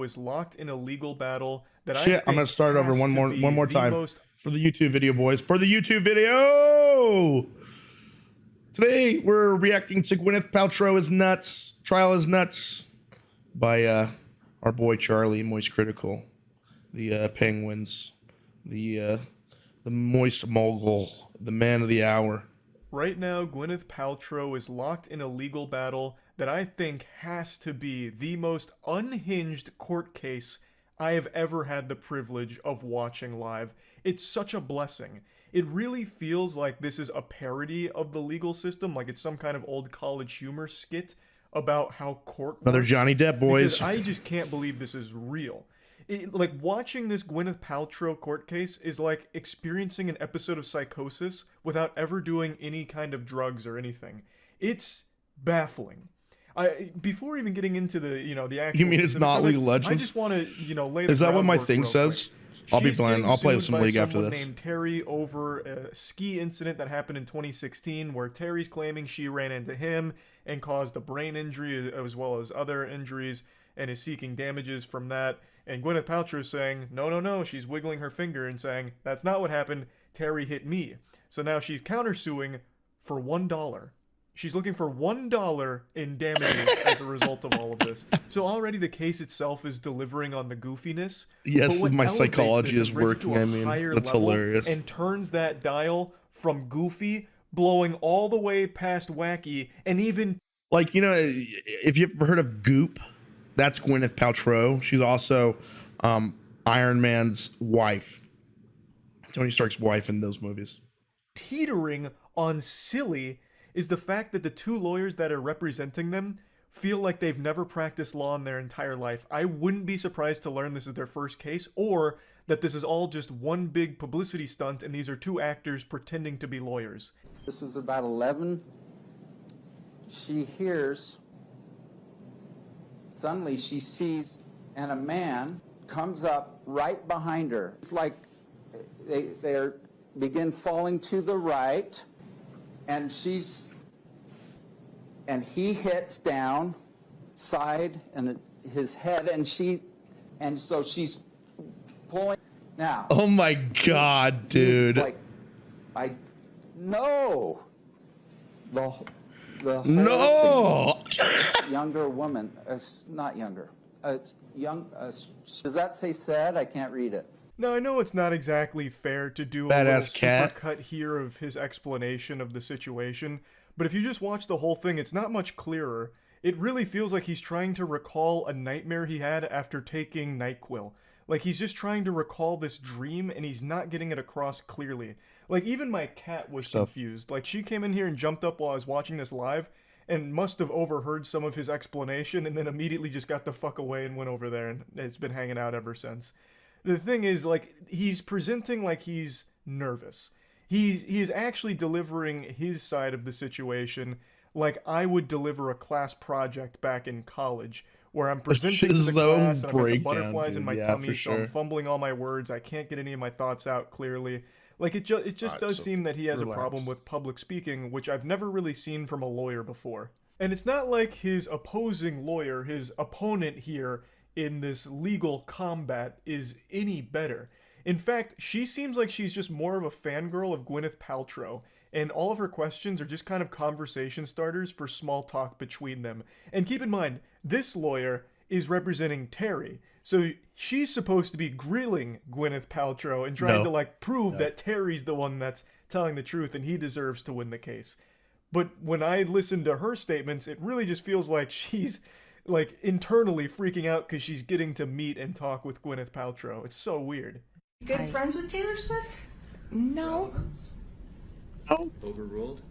is locked in a legal battle that I'm gonna start over one more time for the YouTube video, boys. For the YouTube video, today we're reacting to Gwyneth Paltrow is Nuts, Trial is Nuts, by our boy Charlie, Moist Critical, the Penguins, the Moist Mogul, the man of the hour. Right now, Gwyneth Paltrow is locked in a legal battle that I think has to be the most unhinged court case I have ever had the privilege of watching live. It's such a blessing. It really feels like this is a parody of the legal system, like it's some kind of old college humor skit about how court works. Another Johnny Depp, boys. Because I just can't believe this is real. Like, watching this Gwyneth Paltrow court case is like experiencing an episode of Psychosis without ever doing any kind of drugs or anything. It's baffling. Before even getting into the, the actual... You mean it's not League of Legends? I just want to, lay the Is that what my groundwork thing real says? quick. I'll be playing. I'll play some League after this. Named Terry over a ski incident that happened in 2016 where Terry's claiming she ran into him and caused a brain injury as well as other injuries and is seeking damages from that. And Gwyneth Paltrow is saying, no, she's wiggling her finger and saying, that's not what happened, Terry hit me. So now she's countersuing for $1. She's looking for $1 in damages as a result of all of this. So already the case itself is delivering on the goofiness. Yes, my psychology is working. I mean, that's hilarious. And turns that dial from goofy, blowing all the way past wacky, and even... Like, if you've ever heard of Goop, that's Gwyneth Paltrow. She's also Iron Man's wife. Tony Stark's wife in those movies. Teetering on silly is the fact that the two lawyers that are representing them feel like they've never practiced law in their entire life. I wouldn't be surprised to learn this is their first case, or that this is all just one big publicity stunt and these are two actors pretending to be lawyers. This is about 11. She hears, suddenly she sees, and a man comes up right behind her. It's like they begin falling to the right, and he hits down side and his head, and so she's pulling. Now, oh my God, dude! Like, no. The no younger woman, not younger, young. Does that say sad? I can't read it. Now, I know it's not exactly fair to do a badass cat supercut here of his explanation of the situation, but if you just watch the whole thing, it's not much clearer. It really feels like he's trying to recall a nightmare he had after taking NyQuil. Like, he's just trying to recall this dream, and he's not getting it across clearly. Like, even my cat was confused. Like, she came in here and jumped up while I was watching this live, and must have overheard some of his explanation, and then immediately just got the fuck away and went over there, and it's been hanging out ever since. The thing is, like, he's presenting like he's nervous. He is actually delivering his side of the situation like I would deliver a class project back in college, where I'm presenting to the class and I've got the butterflies in my tummy, so I'm fumbling all my words. I can't get any of my thoughts out clearly. Like, it just does seem that he has a problem with public speaking, which I've never really seen from a lawyer before. And it's not like his opposing lawyer, his opponent here in this legal combat, is any better. In fact, she seems like she's just more of a fangirl of Gwyneth Paltrow, and all of her questions are just kind of conversation starters for small talk between them. And keep in mind, this lawyer is representing Terry, so she's supposed to be grilling Gwyneth Paltrow and trying to, like, prove that Terry's the one that's telling the truth and he deserves to win the case. But when I listen to her statements, it really just feels like she's, like, internally freaking out because she's getting to meet and talk with Gwyneth Paltrow. It's so weird. Good friends with Taylor Swift? No. Oh. Overruled?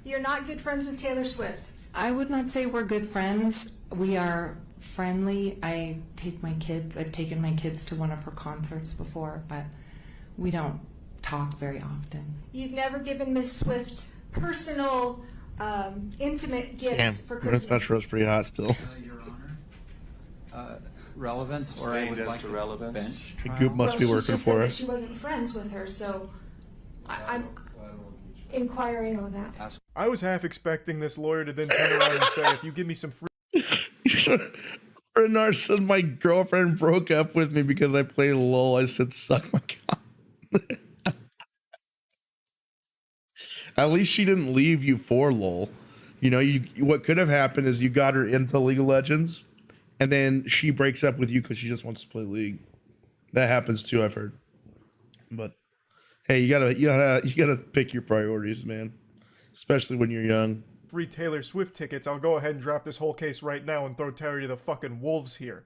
You're not good friends with Taylor Swift? I would not say we're good friends. We are friendly. I've taken my kids to one of her concerts before, but we don't talk very often. You've never given Miss Swift personal, intimate gifts for Christmas? Gwyneth Paltrow's pretty hot still. Your Honor. Relevance, or I would like to relevance. The Goop must be working for us. She wasn't friends with her, so I'm inquiring on that. I was half expecting this lawyer to then turn around and say, if you give me some free... Bernard said my girlfriend broke up with me because I play LOL. I said, suck my cock. At least she didn't leave you for LOL. You know, what could have happened is you got her into League of Legends, and then she breaks up with you because she just wants to play League. That happens too, I've heard. But hey, you gotta pick your priorities, man. Especially when you're young. Free Taylor Swift tickets, I'll go ahead and drop this whole case right now and throw Terry to the fucking wolves here.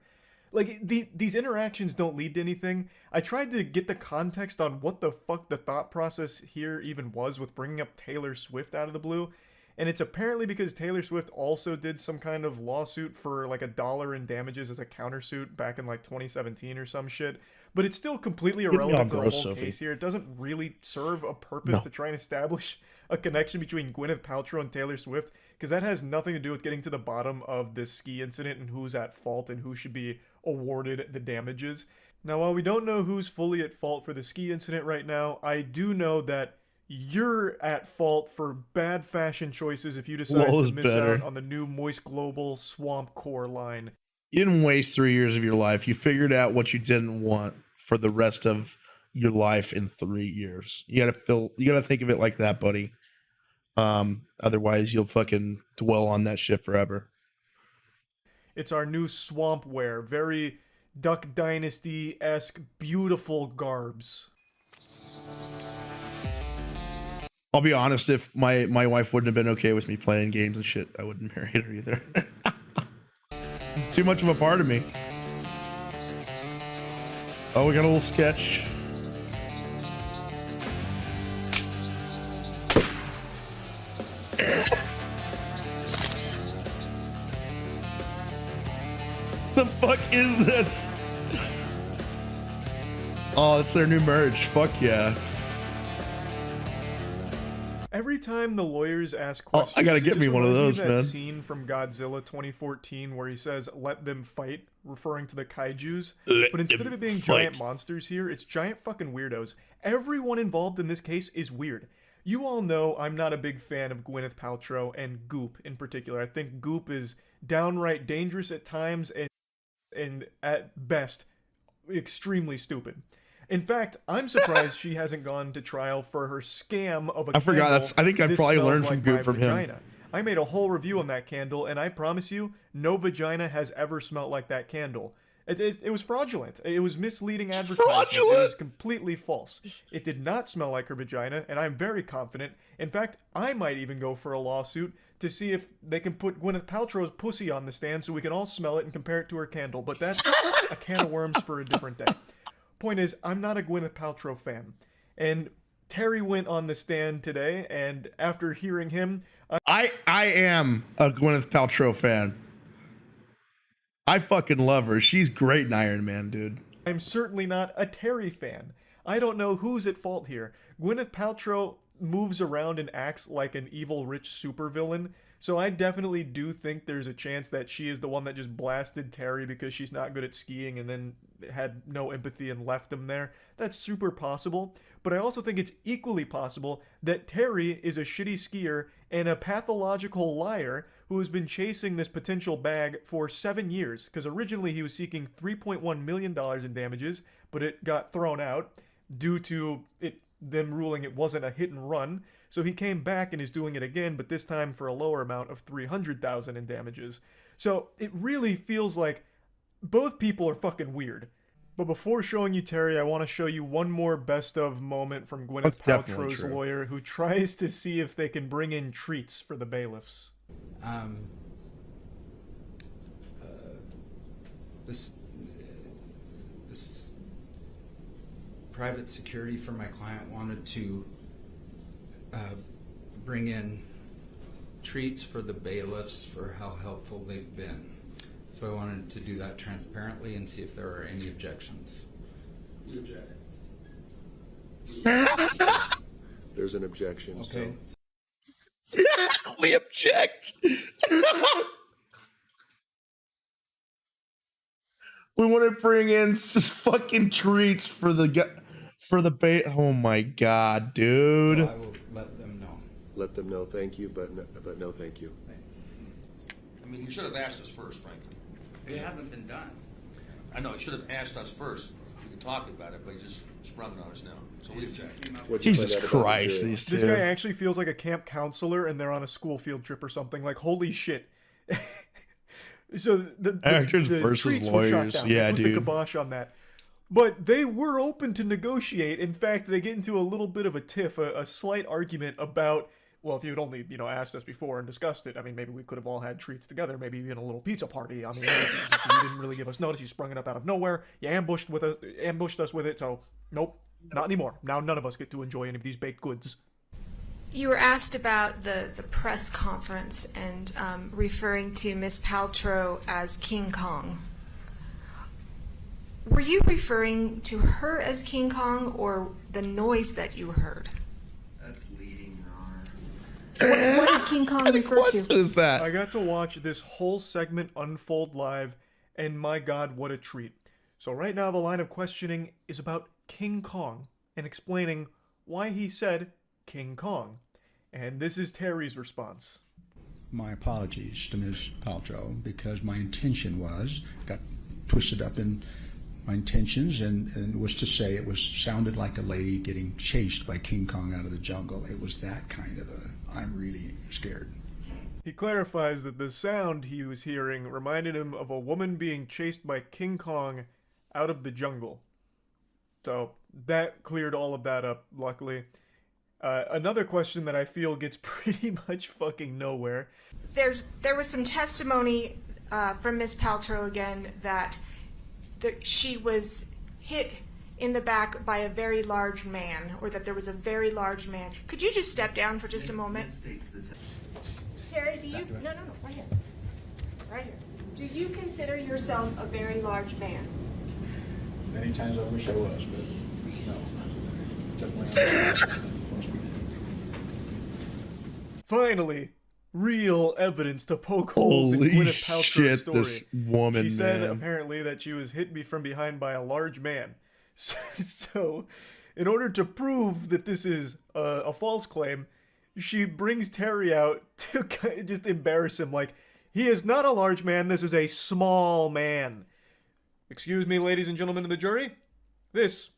Like, these interactions don't lead to anything. I tried to get the context on what the fuck the thought process here even was with bringing up Taylor Swift out of the blue. And it's apparently because Taylor Swift also did some kind of lawsuit for like $1 in damages as a countersuit back in like 2017 or some shit. But it's still completely irrelevant to the whole case here. It doesn't really serve a purpose to try and establish a connection between Gwyneth Paltrow and Taylor Swift, because that has nothing to do with getting to the bottom of this ski incident and who's at fault and who should be awarded the damages. Now, while we don't know who's fully at fault for the ski incident right now, I do know that you're at fault for bad fashion choices if you decide to miss out on the new Moist Global Swamp Core line. You didn't waste 3 years of your life. You figured out what you didn't want for the rest of your life in 3 years. You gotta think of it like that, buddy. Otherwise you'll fucking dwell on that shit forever. It's our new swamp wear, very Duck Dynasty-esque, beautiful garbs. I'll be honest, if my wife wouldn't have been okay with me playing games and shit, I wouldn't marry her either. It's too much of a part of me. Oh, we got a little sketch. The fuck is this? Oh, it's their new merch. Fuck yeah. Every time the lawyers ask questions, I gotta get me one of those, that man. Scene from Godzilla 2014 where he says, "Let them fight," referring to the kaijus. But instead of it being giant monsters here, it's giant fucking weirdos. Everyone involved in this case is weird. You all know I'm not a big fan of Gwyneth Paltrow and Goop in particular. I think Goop is downright dangerous at times and at best extremely stupid. In fact, I'm surprised she hasn't gone to trial for her scam of a candle. I forgot. I think I probably learned from Goop from him. I made a whole review on that candle, and I promise you, no vagina has ever smelled like that candle. It was fraudulent. It was misleading advertisement. It was completely false. It did not smell like her vagina, and I'm very confident. In fact, I might even go for a lawsuit to see if they can put Gwyneth Paltrow's pussy on the stand so we can all smell it and compare it to her candle. But that's a can of worms for a different day. Point is, I'm not a Gwyneth Paltrow fan. And Terry went on the stand today, and after hearing him... I am a Gwyneth Paltrow fan. I fucking love her. She's great in Iron Man, dude. I'm certainly not a Terry fan. I don't know who's at fault here. Gwyneth Paltrow moves around and acts like an evil rich supervillain, so I definitely do think there's a chance that she is the one that just blasted Terry because she's not good at skiing and then had no empathy and left him there. That's super possible, but I also think it's equally possible that Terry is a shitty skier and a pathological liar who has been chasing this potential bag for 7 years, because originally he was seeking $3.1 million in damages, but it got thrown out due to them ruling it wasn't a hit and run. So he came back and is doing it again, but this time for a lower amount of $300,000 in damages. So it really feels like both people are fucking weird. But before showing you Terry, I want to show you one more best of moment from Gwyneth Paltrow's lawyer, who tries to see if they can bring in treats for the bailiffs. This private security for my client wanted to bring in treats for the bailiffs for how helpful they've been. So I wanted to do that transparently and see if there are any objections. You object. There's an objection. Okay. So. We object. We want to bring in fucking treats for the bait. Oh my god, dude. So I will let them know. Let them know, thank you, but no thank you. I mean, you should have asked us first, frankly. It hasn't been done. I know, he should have asked us first. We could talk about it, but he just sprung it on us now. So we object. Jesus Christ, these two. This guy actually feels like a camp counselor and they're on a school field trip or something. Like, holy shit. So the actors the versus treats were shot lawyers. down. Yeah, they put dude. the kibosh on that. But they were open to negotiate. In fact, they get into a little bit of a tiff, a slight argument about, well, if you had only, asked us before and discussed it, I mean, maybe we could have all had treats together, maybe even a little pizza party. I mean, you didn't really give us notice. You sprung it up out of nowhere. You ambushed us with it. So, nope, not anymore. Now none of us get to enjoy any of these baked goods. You were asked about the press conference and referring to Miss Paltrow as King Kong. Were you referring to her as King Kong or the noise that you heard? That's leading on. What did King Kong refer to? What is that? I got to watch this whole segment unfold live, and my God, what a treat. So right now the line of questioning is about King Kong and explaining why he said King Kong. And this is Terry's response. My apologies to Ms. Paltrow, because my intention got twisted up in my intentions and was to say sounded like a lady getting chased by King Kong out of the jungle. It was that kind of I'm really scared. He clarifies that the sound he was hearing reminded him of a woman being chased by King Kong out of the jungle. So that cleared all of that up, luckily. Another question that I feel gets pretty much fucking nowhere. There was some testimony from Miss Paltrow again that she was hit in the back by a very large man, or that there was a very large man. Could you just step down for just a moment? Terry, do you... No, right here. Right here. Do you consider yourself a very large man? Many times I wish I was, but no. Definitely. Finally, real evidence to poke holes in Holy Gwyneth Paltrow's shit, story. this woman, She said man. apparently that she was hit from behind by a large man. So, in order to prove that this is a false claim, she brings Terry out to just embarrass him. Like, he is not a large man, this is a small man. Excuse me, ladies and gentlemen of the jury, this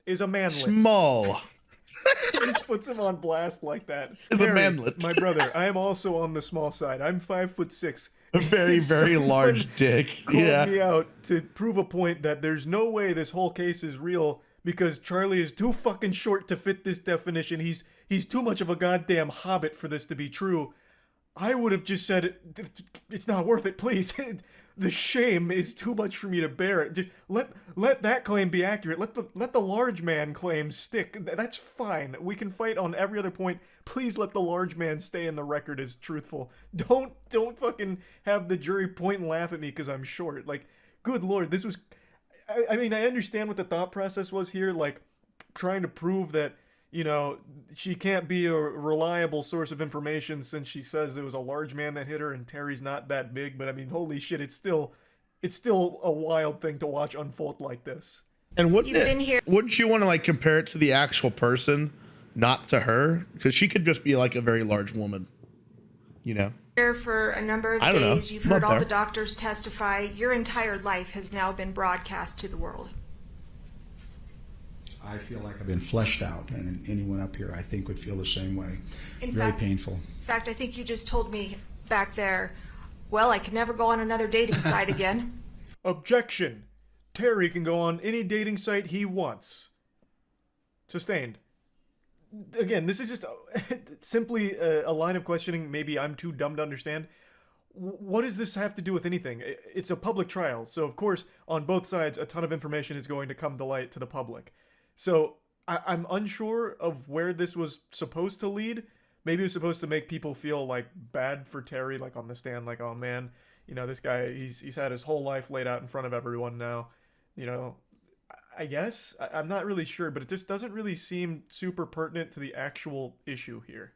is a manlet. Small. Just puts him on blast like that. It's a Terry, manlet. my brother, I am also on the small side. I'm 5'6". A very, If very someone large dick. called Yeah. me out to prove a point that there's no way this whole case is real because Charlie is too fucking short to fit this definition. He's too much of a goddamn hobbit for this to be true. I would have just said, it's not worth it, please. The shame is too much for me to bear. Just let that claim be accurate. Let the large man claim stick. That's fine. We can fight on every other point. Please let the large man stay in the record as truthful. Don't fucking have the jury point and laugh at me because I'm short. Like, good lord, this was... I mean, I understand what the thought process was here, like, trying to prove that, she can't be a reliable source of information since she says it was a large man that hit her and Terry's not that big. But I mean, holy shit, it's still a wild thing to watch unfold like this. And wouldn't you want to compare it to the actual person, not to her? Because she could just be like a very large woman, Here for a number of I don't know. days, you've heard Not all there. the doctors testify. Your entire life has now been broadcast to the world. I feel like I've been fleshed out, and anyone up here I think would feel the same way. In Very fact- painful. In fact, I think you just told me back there, well, I can never go on another dating site again. Objection. Terry can go on any dating site he wants. Sustained. Again, this is just simply a line of questioning maybe I'm too dumb to understand. What does this have to do with anything? It's a public trial, so of course, on both sides, a ton of information is going to come to light to the public. So, I'm unsure of where this was supposed to lead. Maybe it was supposed to make people feel, bad for Terry, on the stand, oh man, this guy, he's had his whole life laid out in front of everyone now. I guess? I'm not really sure, but it just doesn't really seem super pertinent to the actual issue here.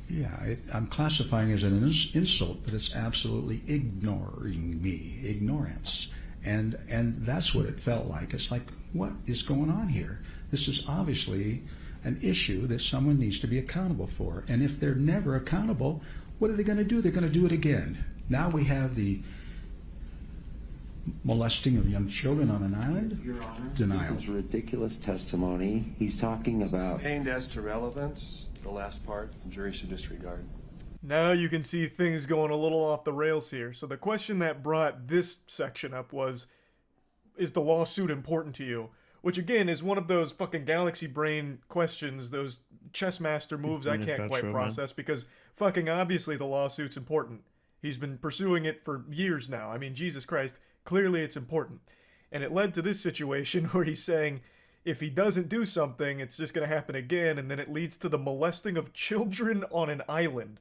Yeah, I'm classifying it as an insult, but it's absolutely ignoring me, ignorance. And that's what it felt like. It's like, what is going on here? This is obviously an issue that someone needs to be accountable for. And if they're never accountable, what are they going to do? They're going to do it again. Now we have the molesting of young children on an island? Your Honor, Denial. this is ridiculous testimony. He's talking about... Sustained as to relevance, the last part, the jury should disregard. Now you can see things going a little off the rails here. So the question that brought this section up was, is the lawsuit important to you? Which again is one of those fucking galaxy brain questions, those chess master moves I can't quite process, because fucking obviously the lawsuit's important. He's been pursuing it for years now. I mean, Jesus Christ, clearly it's important. And it led to this situation where he's saying if he doesn't do something, it's just going to happen again, and then it leads to the molesting of children on an island.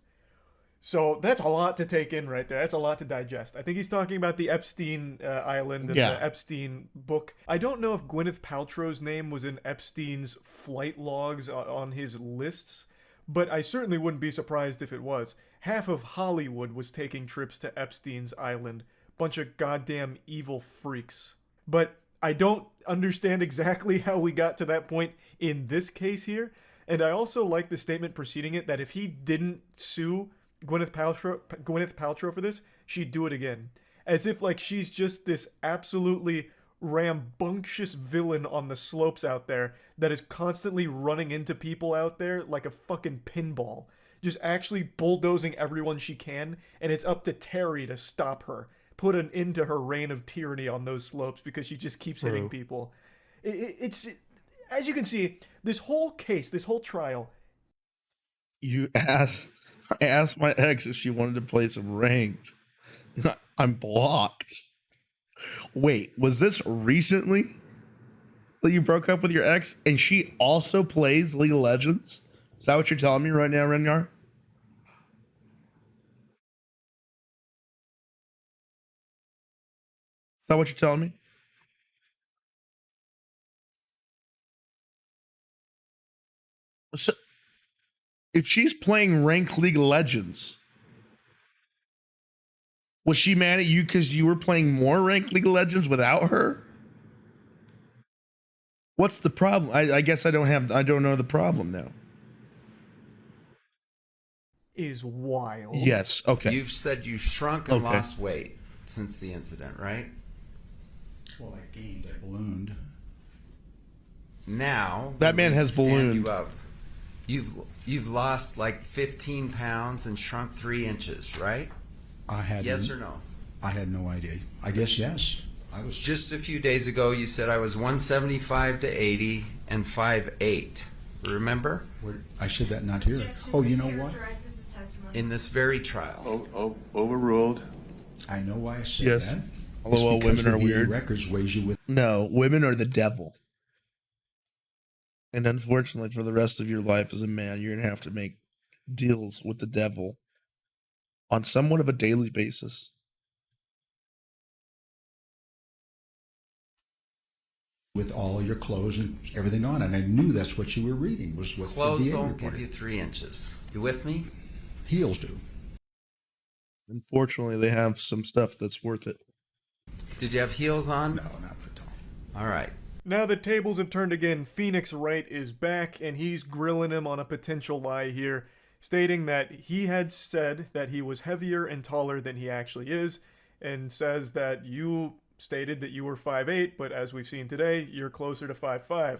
So that's a lot to take in right there. That's a lot to digest. I think he's talking about the Epstein Island and the Epstein book. I don't know if Gwyneth Paltrow's name was in Epstein's flight logs on his lists, but I certainly wouldn't be surprised if it was. Half of Hollywood was taking trips to Epstein's Island. Bunch of goddamn evil freaks. But I don't understand exactly how we got to that point in this case here. And I also like the statement preceding it that if he didn't sue Gwyneth Paltrow for this, she'd do it again. As if like she's just this absolutely rambunctious villain on the slopes out there that is constantly running into people out there like a fucking pinball. Just actually bulldozing everyone she can, and it's up to Terry to stop her. Put an end to her reign of tyranny on those slopes because she just keeps hitting people. It's as you can see, this whole case, this whole trial. I asked my ex if she wanted to play some ranked. I'm blocked. Wait, was this recently that you broke up with your ex and she also plays League of Legends? Is that what you're telling me right now, Renyar? Is that what you're telling me? So, if she's playing ranked League of Legends, was she mad at you because you were playing more ranked League of Legends without her? What's the problem? I guess I don't know the problem now. Is wild. Yes. Okay. You've said you shrunk and lost weight since the incident, right? Well, I gained, I ballooned. Now that man has ballooned. You up. You've lost like 15 pounds and shrunk 3 inches, right? Yes or no? I had no idea. I guess yes. I was just a few days ago. You said I was 175 to 80 and 5'8". Remember? I said that not here. Oh, you know what? In this very trial. Overruled. I know why I said that. Although women are weird. Records weighs you with. No, women are the devil. And unfortunately, for the rest of your life as a man, you're going to have to make deals with the devil on somewhat of a daily basis. With all your clothes and everything on, and I knew that's what you were reading. Was what clothes don't give you 3 inches. You with me? Heels do. Unfortunately, they have some stuff that's worth it. Did you have heels on? No, not at all. All right. Now the tables have turned again. Phoenix Wright is back, and he's grilling him on a potential lie here, stating that he had said that he was heavier and taller than he actually is, and says that you stated that you were 5'8", but as we've seen today, you're closer to 5'5".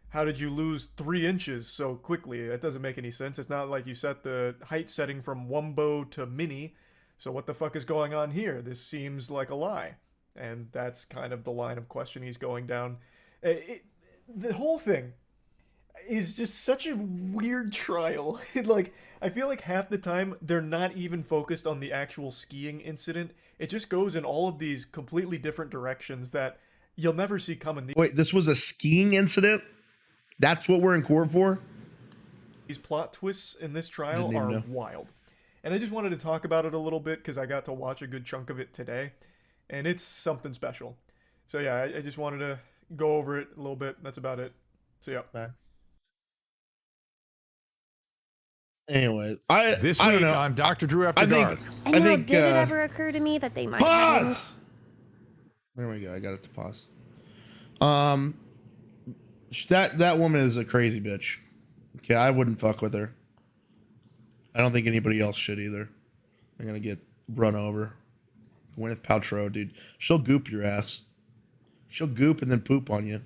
How did you lose 3 inches so quickly? That doesn't make any sense. It's not like you set the height setting from wumbo to mini, so what the fuck is going on here? This seems like a lie. And that's kind of the line of question he's going down. The whole thing is just such a weird trial. Like, I feel like half the time they're not even focused on the actual skiing incident. It just goes in all of these completely different directions that you'll never see coming. Wait, this was a skiing incident? That's what we're in court for? These plot twists in this trial are wild. And I just wanted to talk about it a little bit because I got to watch a good chunk of it today. And it's something special. So yeah, I just wanted to go over it a little bit. That's about it. So yeah. Bye. Anyway, this I week don't know. on Dr. Drew After Dark. I think did it ever occur to me that they might pause? There we go. I got it to pause. That woman is a crazy bitch. Okay, I wouldn't fuck with her. I don't think anybody else should either. I'm gonna get run over. Gwyneth Paltrow, dude. She'll goop your ass. She'll goop and then poop on you.